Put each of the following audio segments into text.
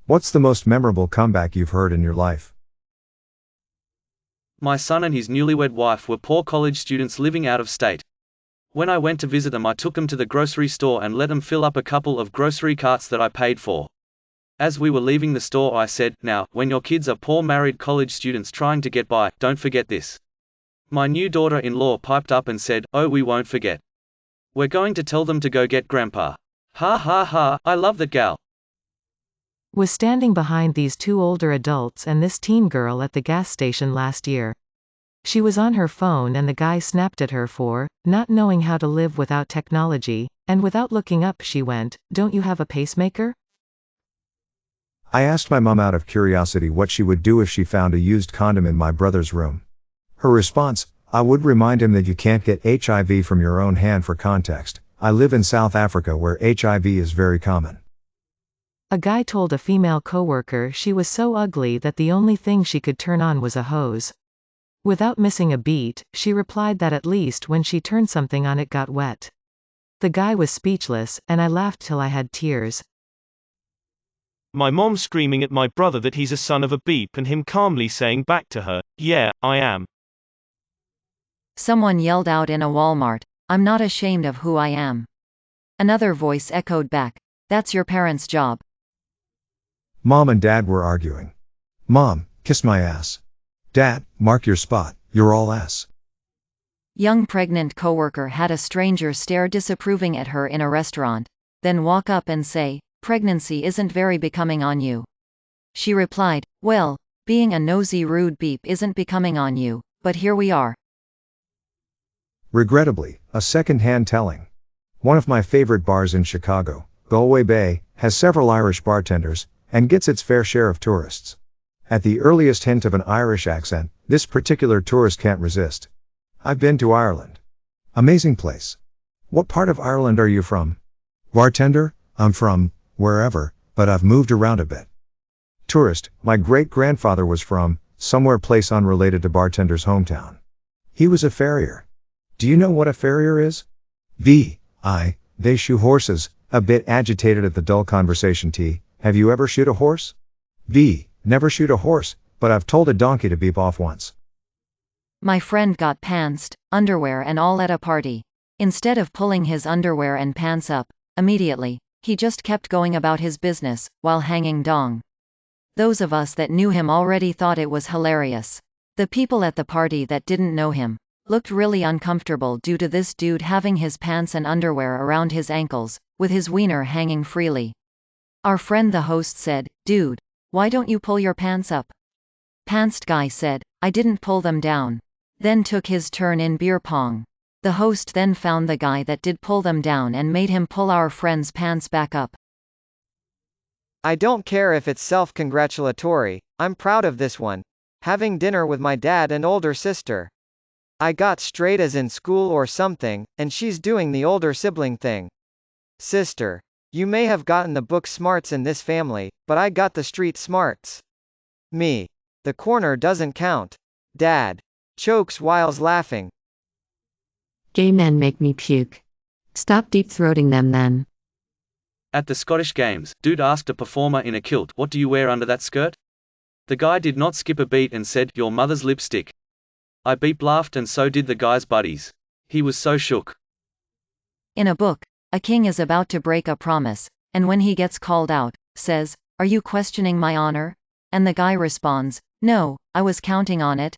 What's the most memorable comeback you've heard in your life? My son and his newlywed wife were poor college students living out of state. When I went to visit them, I took them to the grocery store and let them fill up a couple of grocery carts that I paid for. As we were leaving the store, I said, "Now, when your kids are poor married college students trying to get by, don't forget this." My new daughter-in-law piped up and said, "Oh, we won't forget. We're going to tell them to go get grandpa." Ha ha ha, I love that gal. Was standing behind these two older adults and this teen girl at the gas station last year. She was on her phone and the guy snapped at her for not knowing how to live without technology, and without looking up she went, "Don't you have a pacemaker?" I asked my mom out of curiosity what she would do if she found a used condom in my brother's room. Her response: "I would remind him that you can't get HIV from your own hand." For context, I live in South Africa where HIV is very common. A guy told a female coworker she was so ugly that the only thing she could turn on was a hose. Without missing a beat, she replied that at least when she turned something on it got wet. The guy was speechless, and I laughed till I had tears. My mom screaming at my brother that he's a son of a beep and him calmly saying back to her, "Yeah, I am." Someone yelled out in a Walmart, "I'm not ashamed of who I am." Another voice echoed back, "That's your parents' job." Mom and Dad were arguing. Mom: "Kiss my ass." Dad: "Mark your spot, you're all ass." Young pregnant coworker had a stranger stare disapproving at her in a restaurant, then walk up and say, "Pregnancy isn't very becoming on you." She replied, "Well, being a nosy rude beep isn't becoming on you, but here we are." Regrettably, a second-hand telling. One of my favorite bars in Chicago, Galway Bay, has several Irish bartenders, and gets its fair share of tourists. At the earliest hint of an Irish accent, this particular tourist can't resist. "I've been to Ireland. Amazing place." "What part of Ireland are you from?" Bartender: "I'm from wherever, but I've moved around a bit." Tourist: "My great-grandfather was from somewhere place unrelated to bartender's hometown. He was a farrier." "Do you know what a farrier is?" They shoe horses." A bit agitated at the dull conversation. T: "Have you ever shoot a horse?" "Never shoot a horse, but I've told a donkey to beep off once." My friend got pantsed, underwear and all at a party. Instead of pulling his underwear and pants up immediately, he just kept going about his business, while hanging dong. Those of us that knew him already thought it was hilarious. The people at the party that didn't know him looked really uncomfortable due to this dude having his pants and underwear around his ankles, with his wiener hanging freely. Our friend the host said, "Dude, why don't you pull your pants up?" Pantsed guy said, "I didn't pull them down." Then took his turn in beer pong. The host then found the guy that did pull them down and made him pull our friend's pants back up. I don't care if it's self-congratulatory, I'm proud of this one. Having dinner with my dad and older sister. I got straight A's in school or something, and she's doing the older sibling thing. Sister: "You may have gotten the book smarts in this family, but I got the street smarts." Me: "The corner doesn't count." Dad chokes whiles laughing. Gay men make me puke. Stop deep-throating them then. At the Scottish Games, dude asked a performer in a kilt, "What do you wear under that skirt?" The guy did not skip a beat and said, "Your mother's lipstick." I beep laughed and so did the guy's buddies. He was so shook. In a book, a king is about to break a promise, and when he gets called out, says, "Are you questioning my honor?" And the guy responds, "No, I was counting on it."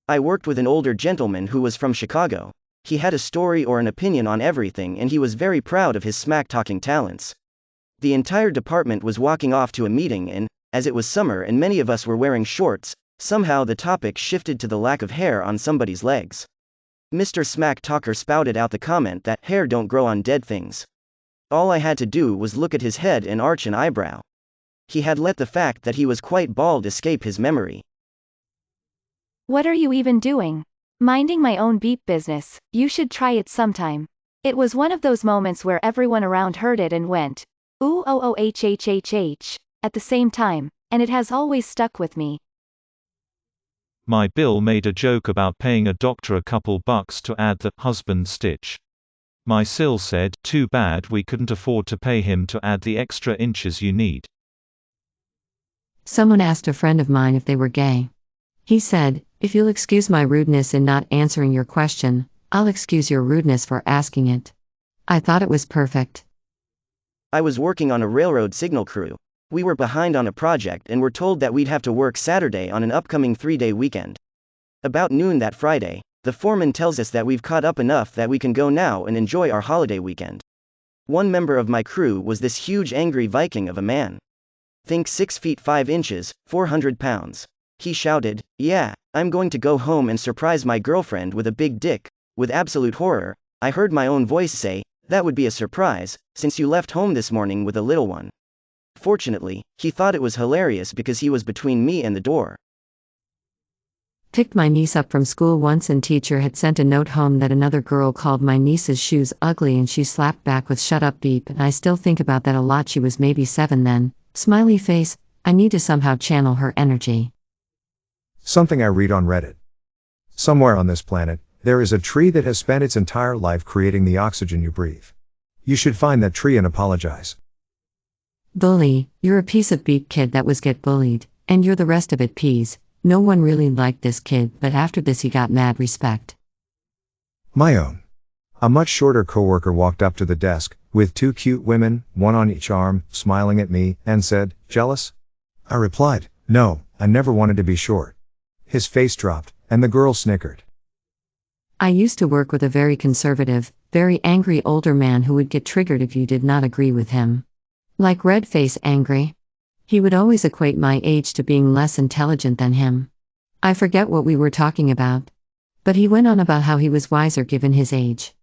I worked with an older gentleman who was from Chicago. He had a story or an opinion on everything and he was very proud of his smack-talking talents. The entire department was walking off to a meeting and, as it was summer and many of us were wearing shorts, somehow the topic shifted to the lack of hair on somebody's legs. Mr. Smack Talker spouted out the comment that hair don't grow on dead things. All I had to do was look at his head and arch an eyebrow. He had let the fact that he was quite bald escape his memory. "What are you even doing? Minding my own beep business, you should try it sometime." It was one of those moments where everyone around heard it and went, "Ooh oh oh h," at the same time, and it has always stuck with me. My Bill made a joke about paying a doctor a couple bucks to add the husband stitch. My Sil said, "Too bad we couldn't afford to pay him to add the extra inches you need." Someone asked a friend of mine if they were gay. He said, "If you'll excuse my rudeness in not answering your question, I'll excuse your rudeness for asking it." I thought it was perfect. I was working on a railroad signal crew. We were behind on a project and were told that we'd have to work Saturday on an upcoming 3-day weekend. About noon that Friday, the foreman tells us that we've caught up enough that we can go now and enjoy our holiday weekend. One member of my crew was this huge angry Viking of a man. Think 6 feet 5 inches, 400 pounds. He shouted, "Yeah, I'm going to go home and surprise my girlfriend with a big dick." With absolute horror, I heard my own voice say, "That would be a surprise, since you left home this morning with a little one." Fortunately, he thought it was hilarious because he was between me and the door. Picked my niece up from school once and teacher had sent a note home that another girl called my niece's shoes ugly and she slapped back with "shut up beep," and I still think about that a lot. She was maybe 7 then. Smiley face, I need to somehow channel her energy. Something I read on Reddit. Somewhere on this planet, there is a tree that has spent its entire life creating the oxygen you breathe. You should find that tree and apologize. Bully, you're a piece of beep kid that was get bullied, and you're the rest of it peas. No one really liked this kid, but after this he got mad respect. My own. A much shorter coworker walked up to the desk, with 2 cute women, one on each arm, smiling at me, and said, "Jealous?" I replied, "No, I never wanted to be short." His face dropped, and the girl snickered. I used to work with a very conservative, very angry older man who would get triggered if you did not agree with him. Like red face angry. He would always equate my age to being less intelligent than him. I forget what we were talking about. But he went on about how he was wiser given his age.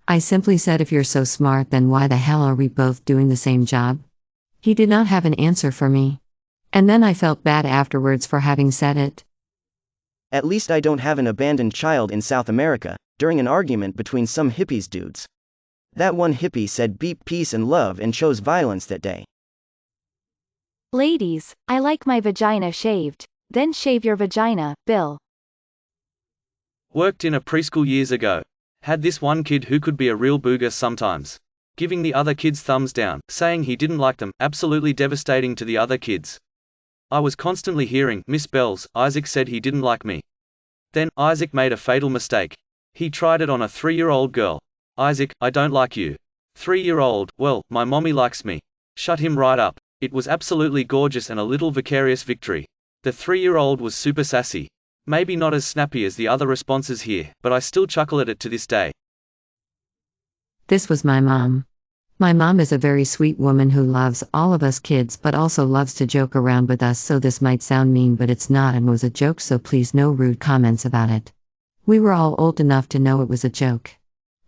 I simply said, "If you're so smart, then why the hell are we both doing the same job?" He did not have an answer for me. And then I felt bad afterwards for having said it. At least I don't have an abandoned child in South America, during an argument between some hippies dudes. That one hippie said beep peace and love and chose violence that day. Ladies, I like my vagina shaved. Then shave your vagina, Bill. Worked in a preschool years ago. Had this one kid who could be a real booger sometimes. Giving the other kids thumbs down, saying he didn't like them, absolutely devastating to the other kids. I was constantly hearing, "Miss Bells, Isaac said he didn't like me." Then, Isaac made a fatal mistake. He tried it on a 3-year-old girl. "Isaac, I don't like you." 3-year-old, "Well, my mommy likes me." Shut him right up. It was absolutely gorgeous and a little vicarious victory. The 3-year-old was super sassy. Maybe not as snappy as the other responses here, but I still chuckle at it to this day. This was my mom. My mom is a very sweet woman who loves all of us kids but also loves to joke around with us, so this might sound mean but it's not and was a joke, so please no rude comments about it. We were all old enough to know it was a joke.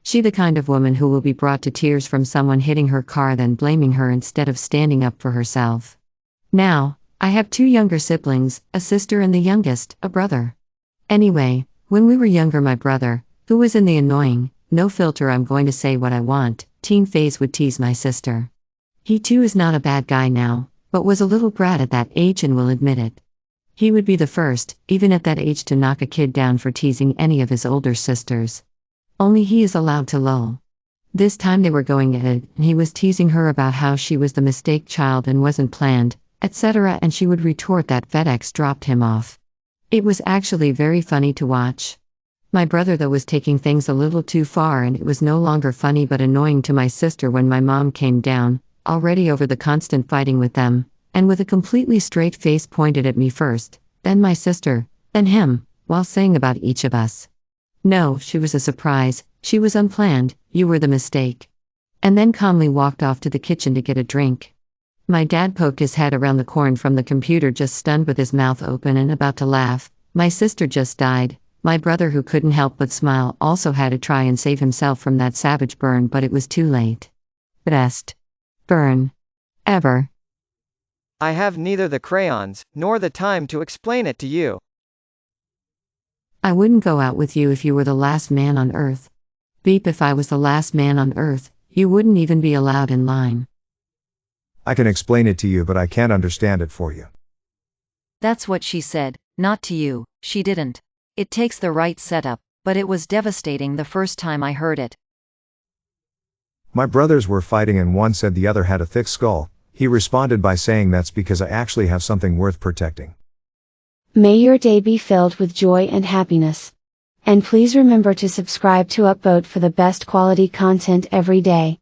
She the kind of woman who will be brought to tears from someone hitting her car then blaming her instead of standing up for herself. Now, I have 2 younger siblings, a sister and the youngest, a brother. Anyway, when we were younger my brother, who was in the annoying, no filter I'm going to say what I want, teen phase would tease my sister. He too is not a bad guy now, but was a little brat at that age and will admit it. He would be the first, even at that age, to knock a kid down for teasing any of his older sisters. Only he is allowed to lull. This time they were going at it, and he was teasing her about how she was the mistake child and wasn't planned, etc., and she would retort that FedEx dropped him off. It was actually very funny to watch. My brother though was taking things a little too far, and it was no longer funny but annoying to my sister when my mom came down, already over the constant fighting with them, and with a completely straight face pointed at me first, then my sister, then him, while saying about each of us. No, she was a surprise, she was unplanned, you were the mistake. And then calmly walked off to the kitchen to get a drink. My dad poked his head around the corner from the computer, just stunned with his mouth open and about to laugh. My sister just died. My brother, who couldn't help but smile, also had to try and save himself from that savage burn, but it was too late. Best burn ever. I have neither the crayons, nor the time to explain it to you. I wouldn't go out with you if you were the last man on Earth. Beep, if I was the last man on Earth, you wouldn't even be allowed in line. I can explain it to you, but I can't understand it for you. That's what she said, not to you, she didn't. It takes the right setup, but it was devastating the first time I heard it. My brothers were fighting and one said the other had a thick skull. He responded by saying that's because I actually have something worth protecting. May your day be filled with joy and happiness. And please remember to subscribe to Upvote for the best quality content every day.